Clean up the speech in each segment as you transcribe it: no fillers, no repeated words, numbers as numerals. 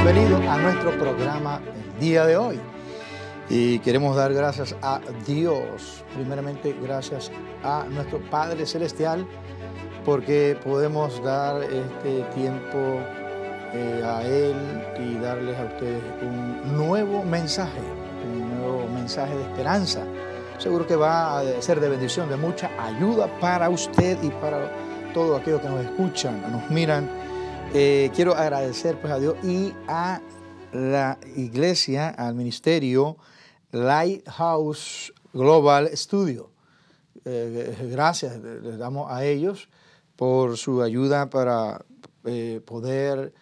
Bienvenido a nuestro programa el día de hoy. Y queremos dar gracias a Dios, primeramente gracias a nuestro Padre Celestial, porque podemos dar este tiempo a Él y darles a ustedes un nuevo mensaje de esperanza. Seguro que va a ser de bendición, de mucha ayuda para usted y para todos aquellos que nos escuchan, nos miran. Quiero agradecer pues a Dios y a la iglesia, al ministerio Lighthouse Global Studio. Gracias les damos a ellos por su ayuda para poder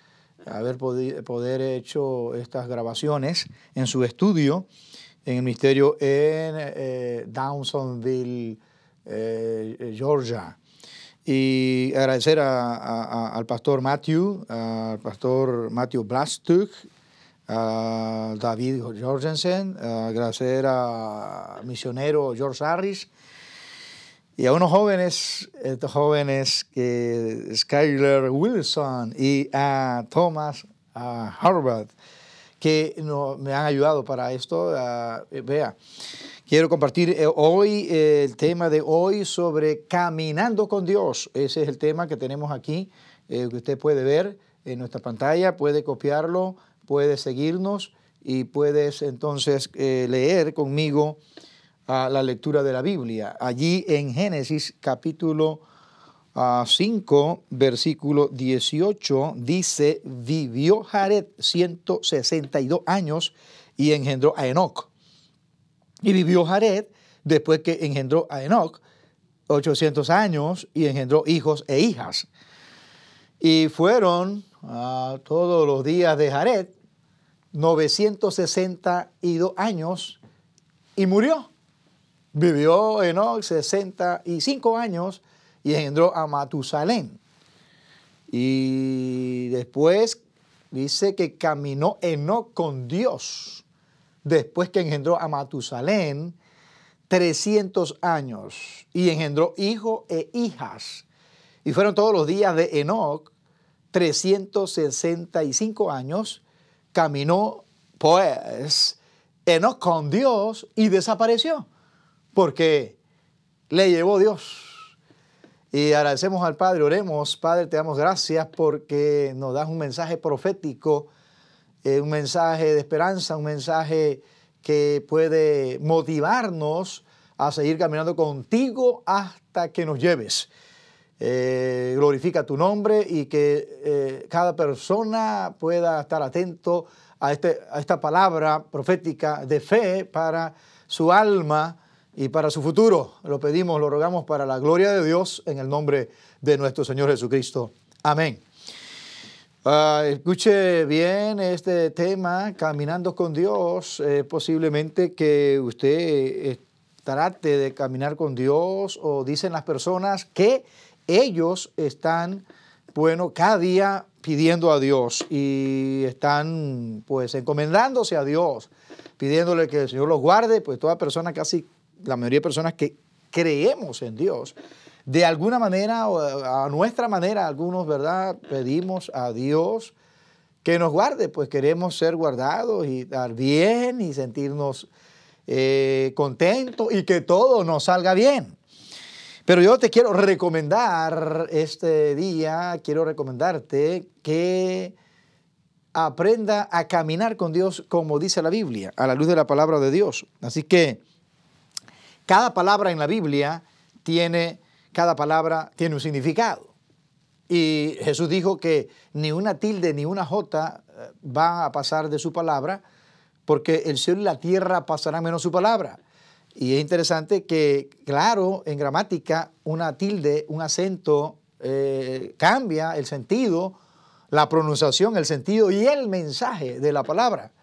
hecho estas grabaciones en su estudio en el ministerio en Downsonville, Georgia. Y agradecer al pastor Matthew Blastuk, a David Jorgensen, agradecer al misionero George Harris y a unos jóvenes, que Skyler Wilson y a Thomas Harvard, que me han ayudado para esto. Quiero compartir hoy el tema de hoy sobre caminando con Dios. Ese es el tema que tenemos aquí, que usted puede ver en nuestra pantalla, puede copiarlo, puede seguirnos y puedes entonces leer conmigo la lectura de la Biblia. Allí en Génesis capítulo 5, versículo 18, dice: vivió Jared 162 años y engendró a Enoc. Y vivió Jared, después que engendró a Enoc, 800 años y engendró hijos e hijas. Y fueron todos los días de Jared 962 años y murió. Vivió Enoc 65 años y engendró a Matusalén. Y después dice que caminó Enoc con Dios, después que engendró a Matusalén 300 años y engendró hijos e hijas. Y fueron todos los días de Enoc 365 años. Caminó pues Enoc con Dios y desapareció, porque le llevó Dios. Y agradecemos al Padre, oremos. Padre, te damos gracias porque nos das un mensaje profético, un mensaje de esperanza, un mensaje que puede motivarnos a seguir caminando contigo hasta que nos lleves. Glorifica tu nombre y que cada persona pueda estar atento a esta palabra profética de fe para su alma y para su futuro. Lo pedimos, lo rogamos para la gloria de Dios en el nombre de nuestro Señor Jesucristo. Amén. Escuche bien este tema, caminando con Dios. Posiblemente que usted trate de caminar con Dios, o dicen las personas que ellos están, cada día pidiendo a Dios y están pues encomendándose a Dios, pidiéndole que el Señor los guarde. Pues toda persona, casi la mayoría de personas que creemos en Dios, de alguna manera o a nuestra manera, algunos, ¿verdad?, pedimos a Dios que nos guarde. Pues queremos ser guardados y estar bien y sentirnos contentos y que todo nos salga bien. Pero yo te quiero recomendar este día, quiero recomendarte que aprenda a caminar con Dios como dice la Biblia, a la luz de la palabra de Dios. Así que cada palabra en la Biblia tiene un significado. Y Jesús dijo que ni una tilde ni una jota va a pasar de su palabra, porque el cielo y la tierra pasarán menos su palabra. Y es interesante que, claro, en gramática, una tilde, un acento, cambia el sentido, la pronunciación, el sentido y el mensaje de la palabra.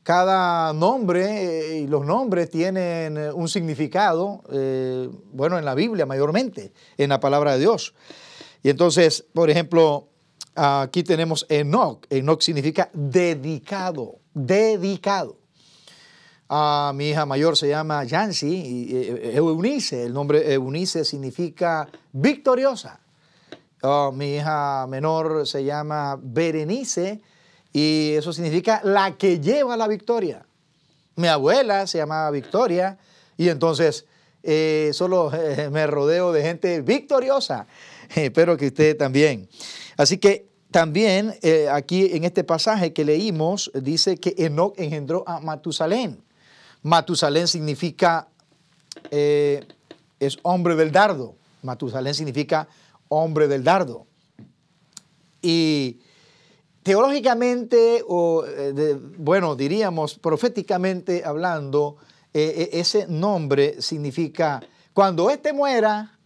Cada nombre y los nombres tienen un significado, en la Biblia mayormente, en la palabra de Dios. Y entonces, por ejemplo, aquí tenemos Enoc. Enoc significa dedicado, dedicado. Mi hija mayor se llama Yancy y Eunice. El nombre Eunice significa victoriosa. Mi hija menor se llama Berenice y eso significa la que lleva la victoria. Mi abuela se llamaba Victoria y entonces solo me rodeo de gente victoriosa. Espero que usted también. Así que también aquí en este pasaje que leímos dice que Enoc engendró a Matusalén. Matusalén significa, es hombre del dardo. Matusalén significa hombre del dardo. Y teológicamente, bueno, diríamos proféticamente hablando, ese nombre significa cuando éste muera,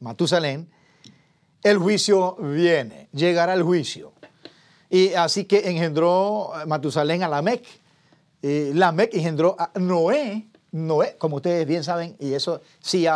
Matusalén, el juicio viene, llegará el juicio. Y así que engendró Matusalén a Lamec. Lamec engendró a Noé. Noé, como ustedes bien saben, y eso sí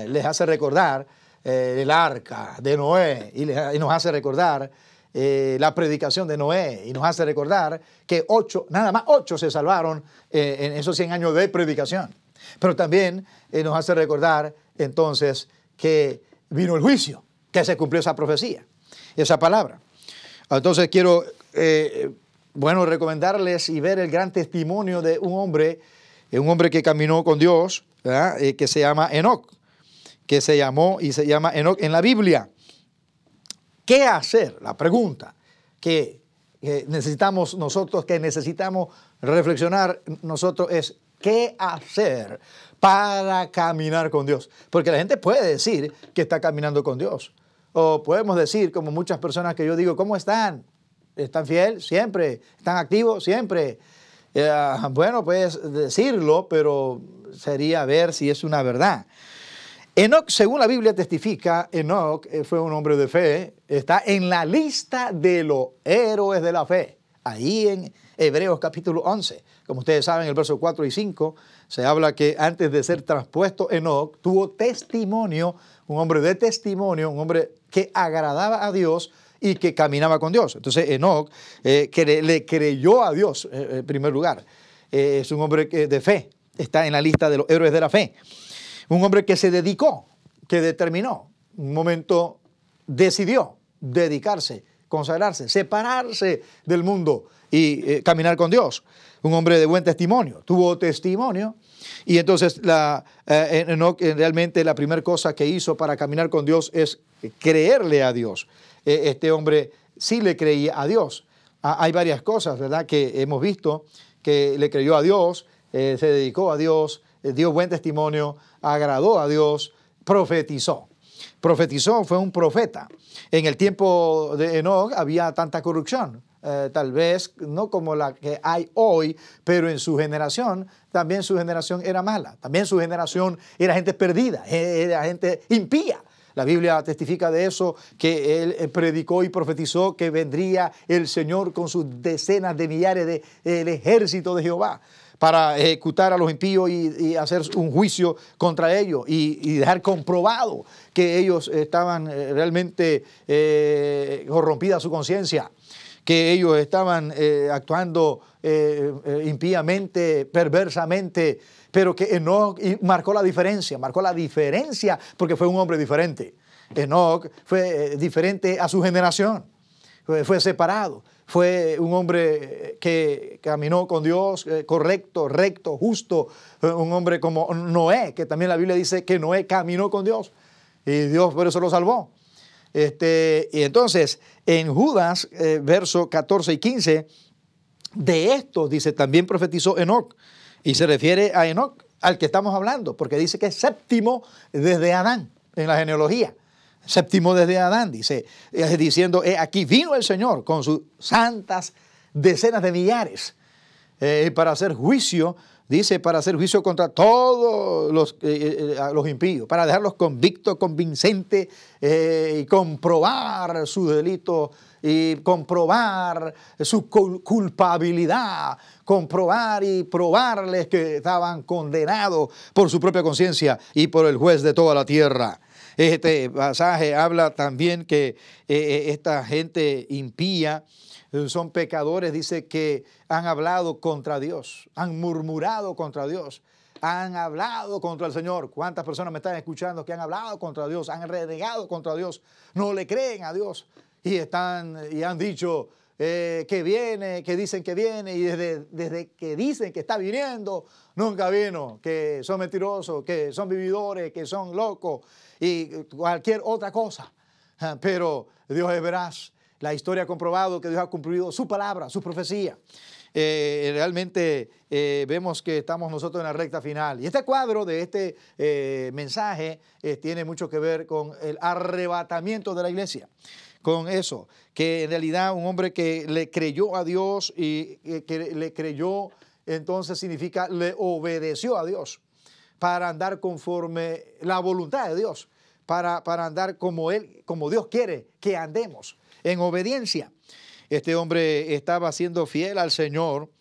les hace recordar el arca de Noé, y nos hace recordar la predicación de Noé, y nos hace recordar que nada más 8 se salvaron en esos 100 años de predicación. Pero también nos hace recordar entonces que vino el juicio, que se cumplió esa profecía, esa palabra. Entonces quiero, bueno, recomendarles y ver el gran testimonio de un hombre que caminó con Dios, ¿verdad? Que se llama Enoc, que se llama Enoc en la Biblia. ¿Qué hacer? La pregunta que necesitamos reflexionar nosotros es ¿qué hacer para caminar con Dios? Porque la gente puede decir que está caminando con Dios. O podemos decir, como muchas personas que yo digo, ¿cómo están? ¿Están fieles? Siempre. ¿Están activos? Siempre. Bueno, puedes decirlo, pero sería ver si es una verdad. Enoc, según la Biblia testifica, Enoc fue un hombre de fe, está en la lista de los héroes de la fe, ahí en Hebreos capítulo 11. Como ustedes saben, el verso 4 y 5, se habla que antes de ser traspuesto, Enoc tuvo testimonio, un hombre de testimonio, un hombre que agradaba a Dios y que caminaba con Dios. Entonces Enoc le creyó a Dios en primer lugar. Es un hombre de fe, está en la lista de los héroes de la fe. Un hombre que se dedicó, que determinó, un momento decidió dedicarse, consagrarse, separarse del mundo y caminar con Dios. Un hombre de buen testimonio, tuvo testimonio y entonces Enoc realmente la primera cosa que hizo para caminar con Dios es creerle a Dios. Este hombre sí le creía a Dios. Hay varias cosas, ¿verdad?, que hemos visto que le creyó a Dios, se dedicó a Dios, dio buen testimonio, agradó a Dios, profetizó. Profetizó, fue un profeta. En el tiempo de Enoc había tanta corrupción, tal vez no como la que hay hoy, pero en su generación, también su generación era mala. También su generación era gente perdida, era gente impía. La Biblia testifica de eso, que él predicó y profetizó que vendría el Señor con sus decenas de millares del ejército de Jehová para ejecutar a los impíos y hacer un juicio contra ellos y dejar comprobado que ellos estaban realmente corrompida su conciencia, que ellos estaban actuando impíamente, perversamente, pero que Enoc marcó la diferencia porque fue un hombre diferente. Enoc fue diferente a su generación, fue separado. Fue un hombre que caminó con Dios, correcto, recto, justo. Un hombre como Noé, que también la Biblia dice que Noé caminó con Dios y Dios por eso lo salvó. Y entonces, en Judas, verso 14 y 15, de estos, dice, también profetizó Enoc. Y se refiere a Enoc, al que estamos hablando, porque dice que es séptimo desde Adán en la genealogía. Séptimo desde Adán, dice, diciendo, aquí vino el Señor con sus santas decenas de millares para hacer juicio, dice, para hacer juicio contra todos los impíos, para dejarlos convictos, convincentes y comprobar su delito y comprobar su culpabilidad, comprobar y probarles que estaban condenados por su propia conciencia y por el juez de toda la tierra. Este pasaje habla también que esta gente impía son pecadores, dice que han hablado contra Dios, han murmurado contra Dios, han hablado contra el Señor. ¿Cuántas personas me están escuchando que han hablado contra Dios, han renegado contra Dios, no le creen a Dios y han dicho, que viene, que dicen que viene, y desde que dicen que está viniendo, nunca vino, que son mentirosos, que son vividores, que son locos y cualquier otra cosa. Pero Dios es veraz. La historia ha comprobado que Dios ha cumplido su palabra, su profecía. Realmente vemos que estamos nosotros en la recta final. Y este cuadro de este mensaje tiene mucho que ver con el arrebatamiento de la iglesia. Con eso, que en realidad un hombre que le creyó a Dios y que le creyó, entonces significa le obedeció a Dios para andar conforme la voluntad de Dios, para andar como Dios quiere que andemos, en obediencia. Este hombre estaba siendo fiel al Señor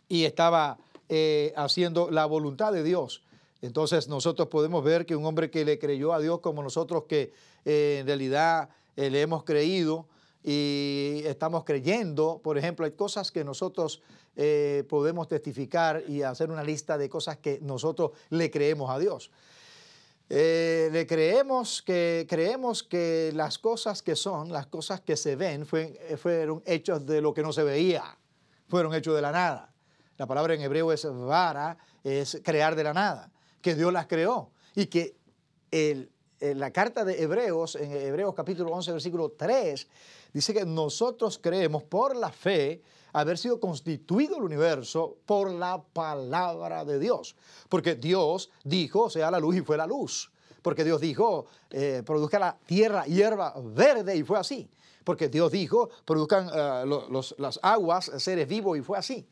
y estaba haciendo la voluntad de Dios. Entonces nosotros podemos ver que un hombre que le creyó a Dios como nosotros que en realidad le hemos creído y estamos creyendo. Por ejemplo, hay cosas que nosotros podemos testificar y hacer una lista de cosas que nosotros le creemos a Dios. Creemos que las cosas que son, las cosas que se ven, fueron hechos de lo que no se veía, fueron hechos de la nada. La palabra en hebreo es vara, es crear de la nada, que Dios las creó y que la carta de Hebreos, en Hebreos capítulo 11, versículo 3, dice que nosotros creemos por la fe haber sido constituido el universo por la palabra de Dios. Porque Dios dijo, sea la luz, y fue la luz. Porque Dios dijo, produzca la tierra hierba verde, y fue así. Porque Dios dijo, produzcan las aguas seres vivos, y fue así.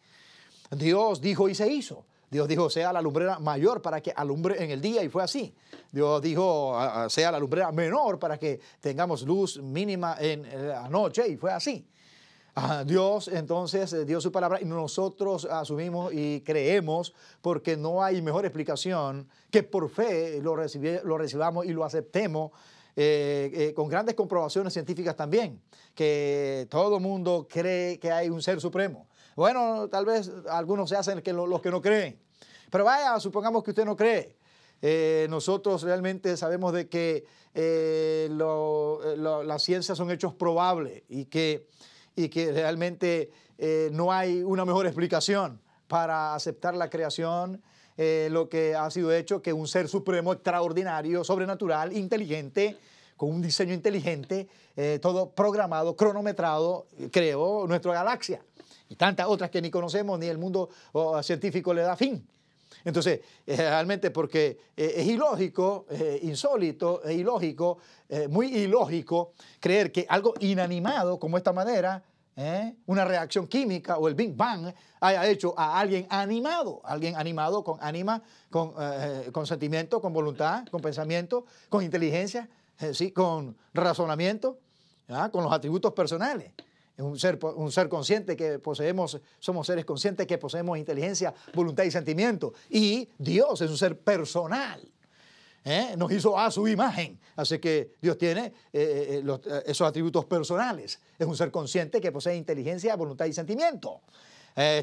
Dios dijo y se hizo. Dios dijo, sea la lumbrera mayor para que alumbre en el día, y fue así. Dios dijo, sea la lumbrera menor para que tengamos luz mínima en la noche, y fue así. Dios entonces dio su palabra y nosotros asumimos y creemos, porque no hay mejor explicación que por fe lo recibamos y lo aceptemos, con grandes comprobaciones científicas también, que todo el mundo cree que hay un ser supremo. Bueno, tal vez algunos se hacen los que no creen, pero vaya, supongamos que usted no cree. Nosotros realmente sabemos de que las ciencias son hechos probables y que realmente no hay una mejor explicación para aceptar la creación, lo que ha sido hecho, que un ser supremo, extraordinario, sobrenatural, inteligente, con un diseño inteligente, todo programado, cronometrado, creó nuestra galaxia. Y tantas otras que ni conocemos, ni el mundo científico le da fin. Entonces, realmente porque es ilógico, insólito, es ilógico, muy ilógico creer que algo inanimado como esta manera, una reacción química o el Big Bang haya hecho a alguien animado con ánima, con sentimiento, con voluntad, con pensamiento, con inteligencia, ¿sí? Con razonamiento, con los atributos personales. Es un ser consciente que poseemos, somos seres conscientes que poseemos inteligencia, voluntad y sentimiento. Y Dios es un ser personal. Nos hizo a su imagen. Así que Dios tiene esos atributos personales. Es un ser consciente que posee inteligencia, voluntad y sentimiento.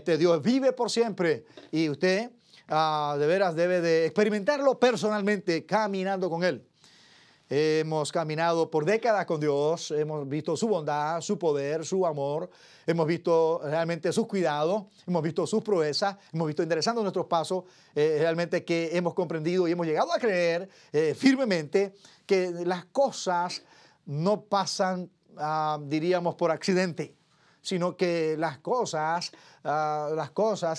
Dios vive por siempre y usted de veras debe de experimentarlo personalmente caminando con Él. Hemos caminado por décadas con Dios, hemos visto su bondad, su poder, su amor, hemos visto realmente sus cuidados, hemos visto sus proezas, hemos visto enderezando nuestros pasos, realmente que hemos comprendido y hemos llegado a creer firmemente que las cosas no pasan, diríamos, por accidente, sino que las cosas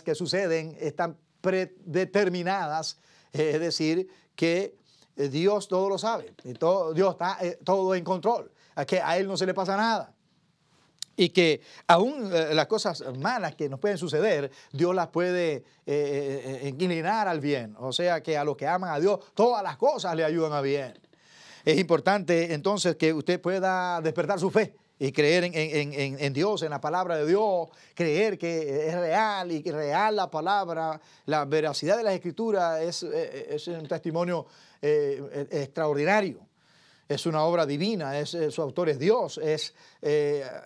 que suceden están predeterminadas, es decir, que Dios todo lo sabe, Dios está todo en control, que a Él no se le pasa nada. Y que aún las cosas malas que nos pueden suceder, Dios las puede inclinar al bien. O sea que a los que aman a Dios, todas las cosas le ayudan a bien. Es importante entonces que usted pueda despertar su fe y creer en Dios, en la palabra de Dios, creer que es real y que real la palabra, la veracidad de las Escrituras es un testimonio extraordinario. Es una obra divina, su autor es Dios, es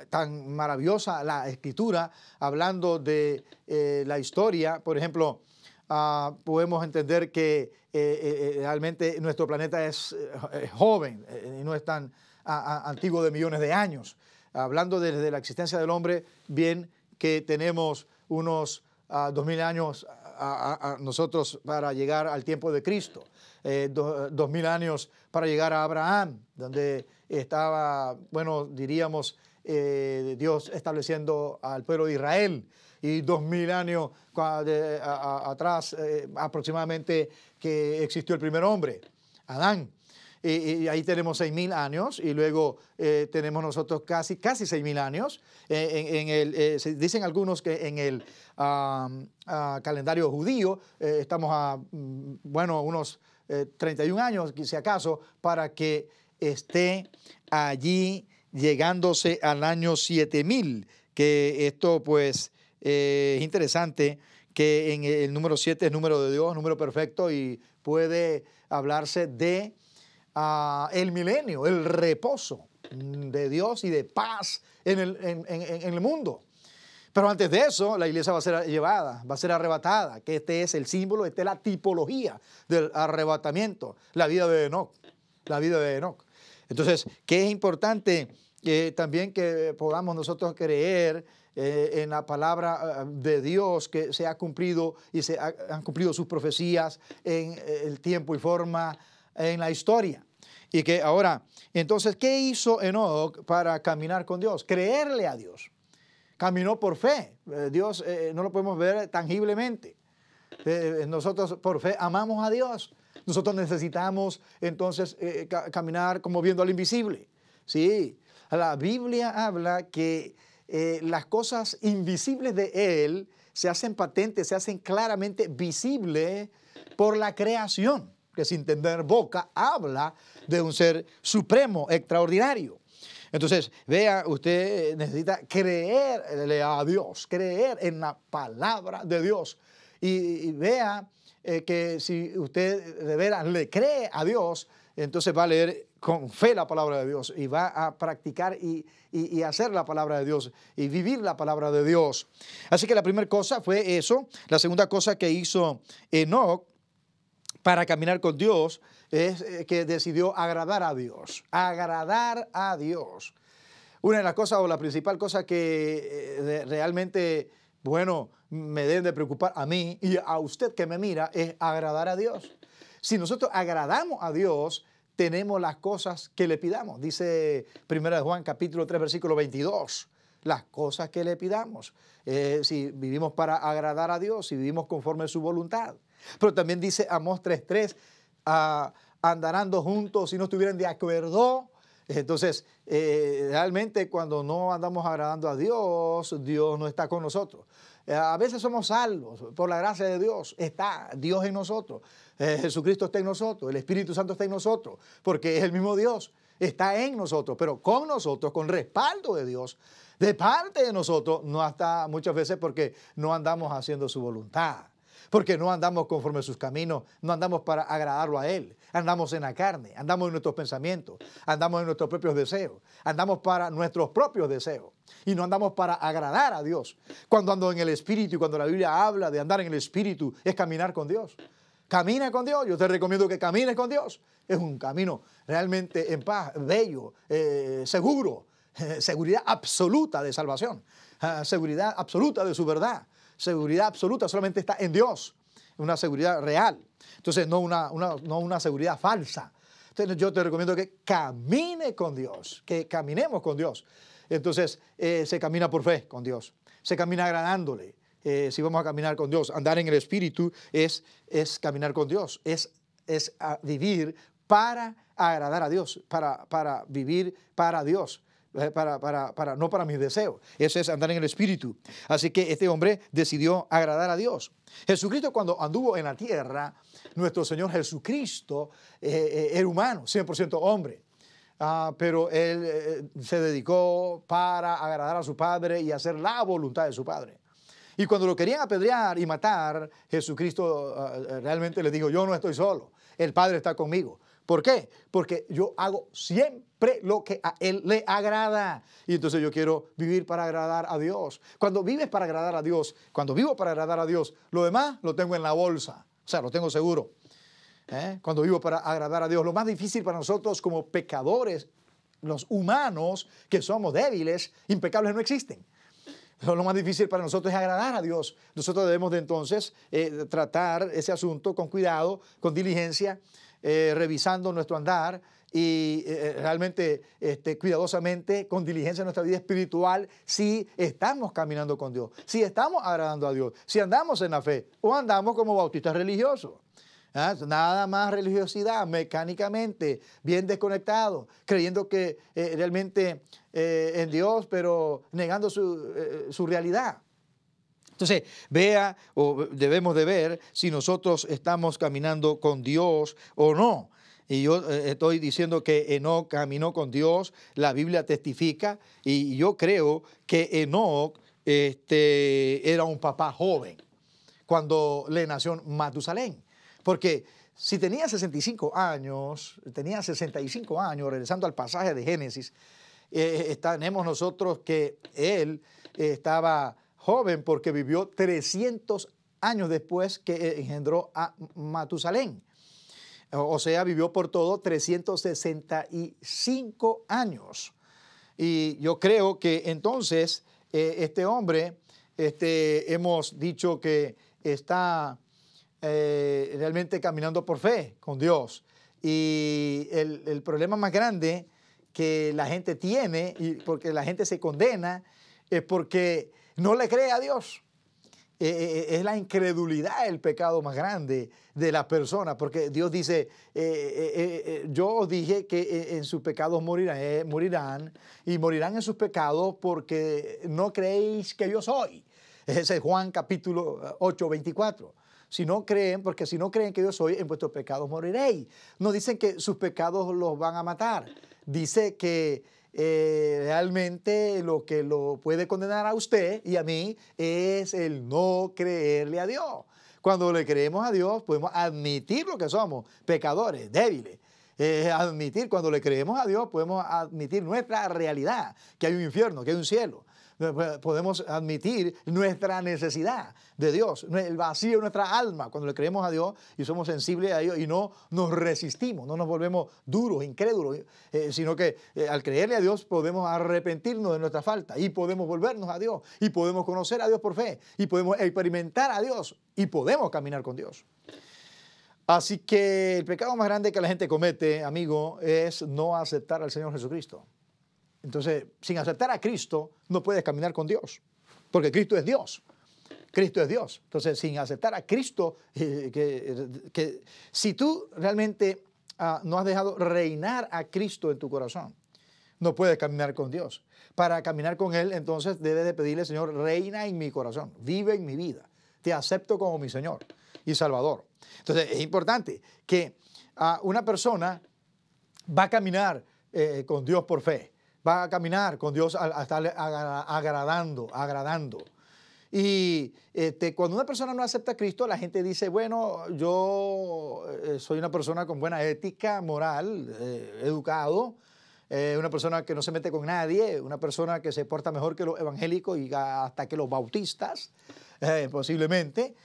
tan maravillosa la Escritura, hablando de la historia. Por ejemplo, podemos entender que realmente nuestro planeta es joven y no es tan antiguo de millones de años. hablando desde la existencia del hombre, bien que tenemos unos 2000 años nosotros para llegar al tiempo de Cristo, 2000 años para llegar a Abraham, donde estaba, bueno, diríamos, Dios estableciendo al pueblo de Israel, y 2000 años atrás aproximadamente que existió el primer hombre, Adán. Y ahí tenemos 6000 años y luego tenemos nosotros casi 6000 años. Dicen algunos que en el calendario judío estamos a, bueno, unos 31 años, si acaso, para que esté allí llegándose al año 7000, que esto pues es interesante, que en el número 7 es número de Dios, número perfecto, y puede hablarse de el milenio, el reposo de Dios y de paz en el mundo. Pero antes de eso, la iglesia va a ser llevada, va a ser arrebatada, que este es el símbolo, esta es la tipología del arrebatamiento, la vida de Enoc, la vida de Enoc. Entonces, ¿qué es importante? También que podamos nosotros creer en la palabra de Dios, que se ha cumplido y han cumplido sus profecías en el tiempo y forma en la historia. Y que ahora, entonces, ¿qué hizo Enoc para caminar con Dios? Creerle a Dios. Caminó por fe. Dios no lo podemos ver tangiblemente. Nosotros por fe amamos a Dios. Nosotros necesitamos entonces caminar como viendo al invisible. Sí, la Biblia habla que las cosas invisibles de Él se hacen patentes, se hacen claramente visibles por la creación, que sin tener boca habla de un ser supremo, extraordinario. Entonces, vea, usted necesita creerle a Dios, creer en la palabra de Dios. Y vea que si usted de veras le cree a Dios, entonces va a leer con fe la palabra de Dios y va a practicar y hacer la palabra de Dios y vivir la palabra de Dios. Así que la primera cosa fue eso. La segunda cosa que hizo Enoc para caminar con Dios es que decidió agradar a Dios. Agradar a Dios. Una de las cosas o la principal cosa que realmente, bueno, me deben de preocupar a mí y a usted que me mira es agradar a Dios. Si nosotros agradamos a Dios, tenemos las cosas que le pidamos. Dice 1 Juan capítulo 3 versículo 22. Las cosas que le pidamos. Si vivimos para agradar a Dios, si vivimos conforme a su voluntad. Pero también dice Amós 3:3, andarán dos juntos si no estuvieran de acuerdo. Entonces, realmente cuando no andamos agradando a Dios, Dios no está con nosotros. A veces somos salvos por la gracia de Dios. Está Dios en nosotros. Jesucristo está en nosotros. El Espíritu Santo está en nosotros. Porque es el mismo Dios. Está en nosotros. Pero con nosotros, con respaldo de Dios, de parte de nosotros, no hasta muchas veces porque no andamos haciendo su voluntad. Porque no andamos conforme a sus caminos, no andamos para agradarlo a Él. Andamos en la carne, andamos en nuestros pensamientos, andamos en nuestros propios deseos, andamos para nuestros propios deseos y no andamos para agradar a Dios. Cuando ando en el Espíritu y cuando la Biblia habla de andar en el Espíritu es caminar con Dios. Camina con Dios, yo te recomiendo que camines con Dios. Es un camino realmente en paz, bello, seguro, seguridad absoluta de salvación, seguridad absoluta de su verdad. Seguridad absoluta solamente está en Dios, una seguridad real. Entonces, no una seguridad falsa. Entonces, yo te recomiendo que camine con Dios, que caminemos con Dios. Entonces, se camina por fe con Dios, se camina agradándole. Si vamos a caminar con Dios, andar en el Espíritu es caminar con Dios, es vivir para agradar a Dios, para vivir para Dios. No para mis deseos. Eso es andar en el Espíritu. Así que este hombre decidió agradar a Dios. Jesucristo, cuando anduvo en la tierra, nuestro Señor Jesucristo era humano, 100% hombre. Pero Él se dedicó para agradar a su Padre y hacer la voluntad de su Padre. Y cuando lo querían apedrear y matar, Jesucristo realmente le dijo, yo no estoy solo, el Padre está conmigo. ¿Por qué? Porque yo hago siempre lo que a Él le agrada. Y entonces yo quiero vivir para agradar a Dios. Cuando vives para agradar a Dios, cuando vivo para agradar a Dios, lo demás lo tengo en la bolsa. O sea, lo tengo seguro. Cuando vivo para agradar a Dios, lo más difícil para nosotros como pecadores los humanos que somos débiles, impecables no existen. Lo más difícil para nosotros es agradar a Dios. Nosotros debemos de entonces tratar ese asunto con cuidado, con diligencia, revisando nuestro andar y realmente cuidadosamente, con diligencia en nuestra vida espiritual, si estamos caminando con Dios, si estamos agradando a Dios, si andamos en la fe o andamos como bautistas religiosos. Nada más religiosidad, mecánicamente, bien desconectado, creyendo que realmente en Dios, pero negando su realidad. Entonces, vea o debemos de ver si nosotros estamos caminando con Dios o no. Y yo estoy diciendo que Enoc caminó con Dios, la Biblia testifica, y yo creo que Enoc era un papá joven cuando le nació Matusalén. Porque si tenía 65 años, regresando al pasaje de Génesis, tenemos nosotros que él estaba joven porque vivió 300 años después que engendró a Matusalén. O sea, vivió por todo 365 años. Y yo creo que entonces este hombre, hemos dicho que está realmente caminando por fe con Dios. Y el problema más grande que la gente tiene, y porque la gente se condena, es porque no le cree a Dios. Es la incredulidad el pecado más grande de la persona, porque Dios dice, yo os dije que en sus pecados morirán, y morirán en sus pecados porque no creéis que yo soy. Ese es Juan capítulo 8, 24. Si no creen, porque si no creen que yo soy, en vuestros pecados moriréis. No dicen que sus pecados los van a matar. Dice que realmente lo que lo puede condenar a usted y a mí es el no creerle a Dios. Cuando le creemos a Dios, podemos admitir lo que somos, pecadores, débiles. Cuando le creemos a Dios, podemos admitir nuestra realidad, que hay un infierno, que hay un cielo. Podemos admitir nuestra necesidad de Dios, el vacío de nuestra alma cuando le creemos a Dios y somos sensibles a Dios y no nos resistimos, no nos volvemos duros, incrédulos, sino que al creerle a Dios podemos arrepentirnos de nuestra falta y podemos volvernos a Dios y podemos conocer a Dios por fe y podemos experimentar a Dios y podemos caminar con Dios. Así que el pecado más grande que la gente comete, amigo, es no aceptar al Señor Jesucristo. Entonces, sin aceptar a Cristo, no puedes caminar con Dios, porque Cristo es Dios. Cristo es Dios. Entonces, sin aceptar a Cristo, si tú realmente no has dejado reinar a Cristo en tu corazón, no puedes caminar con Dios. Para caminar con Él, entonces, debes de pedirle, Señor, reina en mi corazón, vive en mi vida. Te acepto como mi Señor y Salvador. Entonces, es importante que una persona va a caminar con Dios por fe. Va a caminar con Dios a estarle agradando. Y cuando una persona no acepta a Cristo, la gente dice, bueno, yo soy una persona con buena ética, moral, educado, una persona que no se mete con nadie, una persona que se porta mejor que los evangélicos y hasta que los bautistas, posiblemente.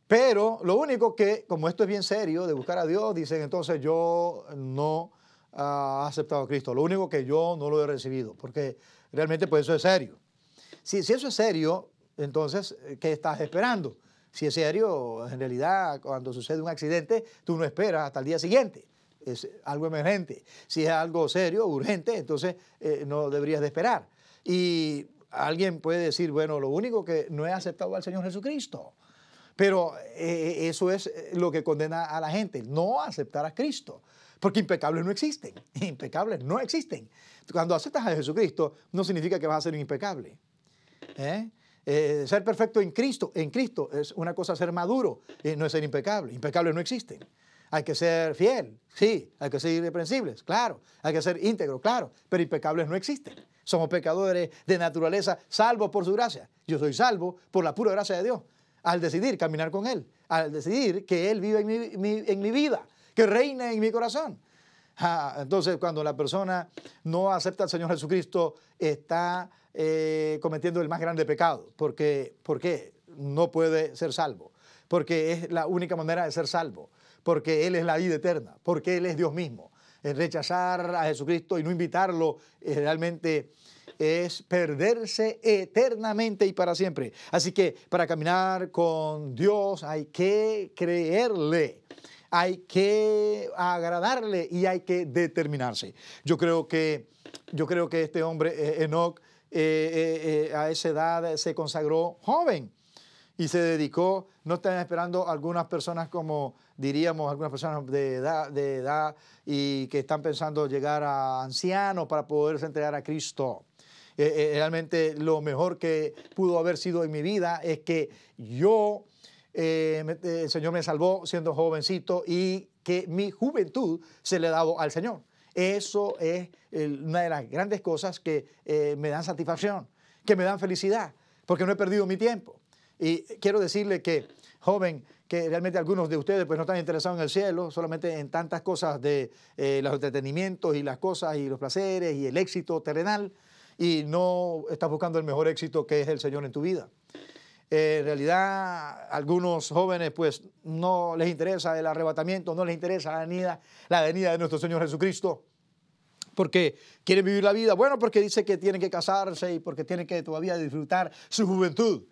Pero lo único que, como esto es bien serio, de buscar a Dios, dicen entonces yo no ha aceptado a Cristo. Lo único que yo no lo he recibido, porque realmente pues eso es serio. Si eso es serio, entonces, ¿qué estás esperando? Si es serio, en realidad, cuando sucede un accidente, tú no esperas hasta el día siguiente. Es algo emergente. Si es algo serio, urgente, entonces no deberías de esperar. Y alguien puede decir, bueno, lo único que no he aceptado al Señor Jesucristo. Pero eso es lo que condena a la gente, no aceptar a Cristo. Porque impecables no existen. Impecables no existen. Cuando aceptas a Jesucristo, no significa que vas a ser impecable. Ser perfecto en Cristo es una cosa, ser maduro, no es ser impecable. Impecables no existen. Hay que ser fiel, sí. Hay que ser irreprensibles, claro. Hay que ser íntegro, claro. Pero impecables no existen. Somos pecadores de naturaleza, salvos por su gracia. Yo soy salvo por la pura gracia de Dios. Al decidir caminar con Él, al decidir que Él vive en mi vida, que reina en mi corazón. Entonces, cuando la persona no acepta al Señor Jesucristo, está cometiendo el más grande pecado. ¿Por qué? Porque no puede ser salvo. Porque es la única manera de ser salvo. Porque Él es la vida eterna. Porque Él es Dios mismo. rechazar a Jesucristo y no invitarlo realmente es perderse eternamente y para siempre. Así que para caminar con Dios hay que creerle, hay que agradarle y hay que determinarse. Yo creo que este hombre, Enoc, a esa edad se consagró joven y se dedicó. No están esperando algunas personas, como diríamos, algunas personas de edad y que están pensando llegar a ancianos para poderse entregar a Cristo. Realmente lo mejor que pudo haber sido en mi vida es que el Señor me salvó siendo jovencito y que mi juventud se le ha dado al Señor. Eso es una de las grandes cosas que me dan satisfacción, que me dan felicidad, porque no he perdido mi tiempo. Y quiero decirle que, joven, que realmente algunos de ustedes pues no están interesados en el cielo, solamente en tantas cosas de los entretenimientos y las cosas y los placeres y el éxito terrenal, y no estás buscando el mejor éxito que es el Señor en tu vida. En realidad, algunos jóvenes pues no les interesa el arrebatamiento, no les interesa la venida de nuestro Señor Jesucristo, porque quieren vivir la vida, bueno, porque dice que tienen que casarse y porque tienen que todavía disfrutar su juventud.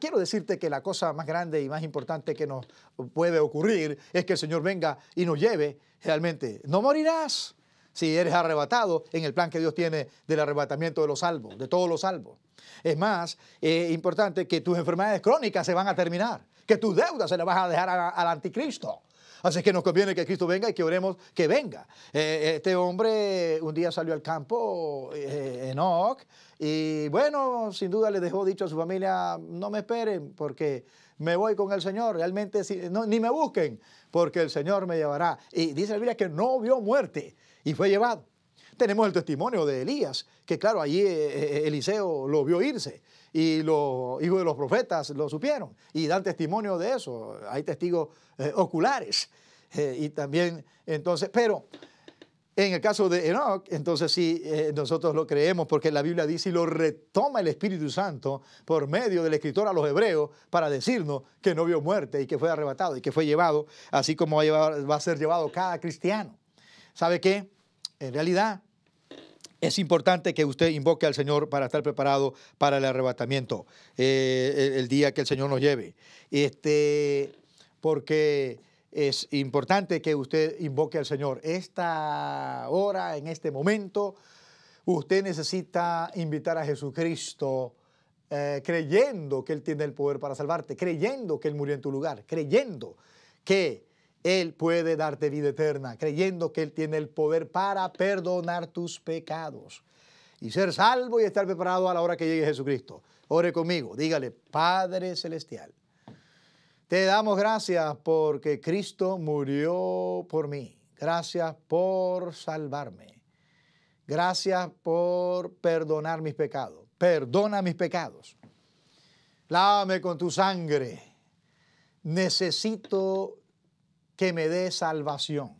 Quiero decirte que la cosa más grande y más importante que nos puede ocurrir es que el Señor venga y nos lleve realmente. No morirás si eres arrebatado en el plan que Dios tiene del arrebatamiento de los salvos, de todos los salvos. Es más, es importante que tus enfermedades crónicas se van a terminar, que tus deudas se las vas a dejar al anticristo. Así que nos conviene que Cristo venga y que oremos que venga. Este hombre un día salió al campo, Enoc, y bueno, sin duda le dejó dicho a su familia, no me esperen porque me voy con el Señor. Realmente ni me busquen porque el Señor me llevará. Y dice la Biblia que no vio muerte y fue llevado. Tenemos el testimonio de Elías, que claro, allí Eliseo lo vio irse y los hijos de los profetas lo supieron y dan testimonio de eso. Hay testigos oculares y también entonces, pero en el caso de Enoc, entonces sí, nosotros lo creemos porque la Biblia dice y lo retoma el Espíritu Santo por medio del escritor a los hebreos para decirnos que no vio muerte y que fue arrebatado y que fue llevado, así como va a ser llevado cada cristiano. ¿Sabe qué? En realidad, es importante que usted invoque al Señor para estar preparado para el arrebatamiento, el día que el Señor nos lleve. Porque es importante que usted invoque al Señor. Esta hora, en este momento, usted necesita invitar a Jesucristo creyendo que Él tiene el poder para salvarte, creyendo que Él murió en tu lugar, creyendo que Él puede darte vida eterna, creyendo que Él tiene el poder para perdonar tus pecados y ser salvo y estar preparado a la hora que llegue Jesucristo. Ore conmigo, dígale, Padre Celestial, te damos gracias porque Cristo murió por mí. Gracias por salvarme. Gracias por perdonar mis pecados. Perdona mis pecados. Lávame con tu sangre. Necesito que me dé salvación.